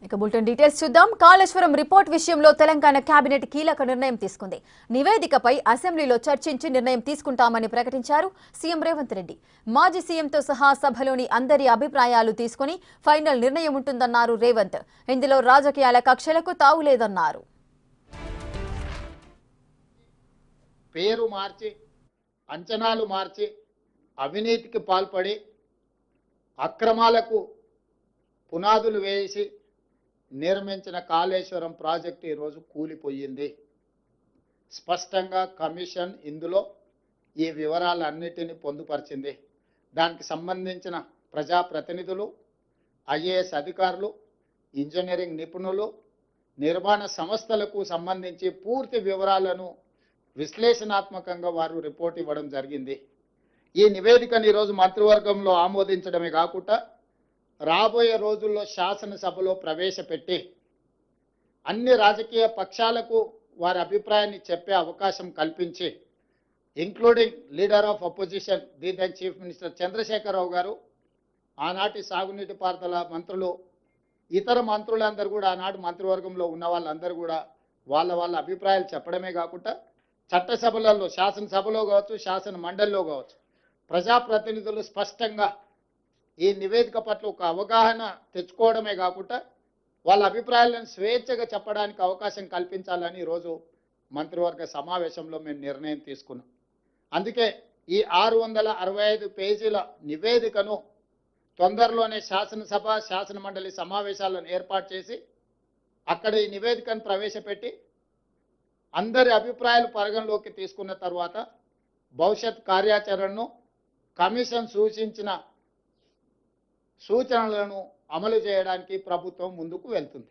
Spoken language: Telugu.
ఇక బులెటిన్ డీటెయిల్స్ చూద్దాం. కాళేశ్వరం రిపోర్ట్ విషయంలో తెలంగాణ కేబినెట్ కీలక నిర్ణయం తీసుకుంది. నివేదికపై అసెంబ్లీలో చర్చించి నిర్ణయం తీసుకుంటామని ప్రకటించారు సీఎం రేవంత్ రెడ్డి. మాజీ సీఎంతో సహా సభలోని అందరి అభిప్రాయాలు తీసుకుని ఫైనల్ నిర్ణయం ఉంటుందన్నారు రేవంత్. ఇందులో రాజకీయాల కక్షలకు తావులేదన్నారు. పేరు మార్చి అంచనాలు మార్చి అవినీతికి పాల్పడి అక్రమాలకు పునాదులు వేసి నిర్మించిన కాళేశ్వరం ప్రాజెక్టు ఈరోజు కూలిపోయింది. స్పష్టంగా కమిషన్ ఇందులో ఈ వివరాలన్నిటిని పొందుపరిచింది. దానికి సంబంధించిన ప్రజాప్రతినిధులు, ఐఏఎస్ అధికారులు, ఇంజనీరింగ్ నిపుణులు, నిర్మాణ సంస్థలకు సంబంధించి పూర్తి వివరాలను విశ్లేషణాత్మకంగా వారు రిపోర్ట్ ఇవ్వడం జరిగింది. ఈ నివేదికను ఈరోజు మంత్రివర్గంలో ఆమోదించడమే కాకుండా రాబోయే రోజుల్లో శాసనసభలో ప్రవేశపెట్టి అన్ని రాజకీయ పక్షాలకు వారి అభిప్రాయాన్ని చెప్పే అవకాశం కల్పించి, including leader of opposition the then chief minister Chandrashekar Rao గారు, ఆనాటి సాగునీటి పారుదల మంత్రులు, ఇతర మంత్రులందరూ కూడా ఆనాటి మంత్రివర్గంలో ఉన్న వాళ్ళందరూ కూడా వాళ్ళ అభిప్రాయాలు చెప్పడమే కాకుండా చట్టసభలలో, శాసనసభలో కావచ్చు, శాసన మండలిలో కావచ్చు, ప్రజాప్రతినిధులు స్పష్టంగా ఈ నివేదిక పట్ల ఒక అవగాహన తెచ్చుకోవడమే కాకుండా వాళ్ళ అభిప్రాయాలను స్వేచ్ఛగా చెప్పడానికి అవకాశం కల్పించాలని ఈరోజు మంత్రివర్గ సమావేశంలో మేము నిర్ణయం తీసుకున్నాం. అందుకే ఈ 665 పేజీల నివేదికను తొందరలోనే శాసనసభ, శాసన మండలి సమావేశాలను ఏర్పాటు చేసి అక్కడ ఈ నివేదికను ప్రవేశపెట్టి అందరి అభిప్రాయాలు పరిగణలోకి తీసుకున్న తర్వాత భవిష్యత్ కార్యాచరణను, కమిషన్ సూచించిన సూచనలను అమలు చేయడానికి ప్రభుత్వం ముందుకు వెళ్తుంది.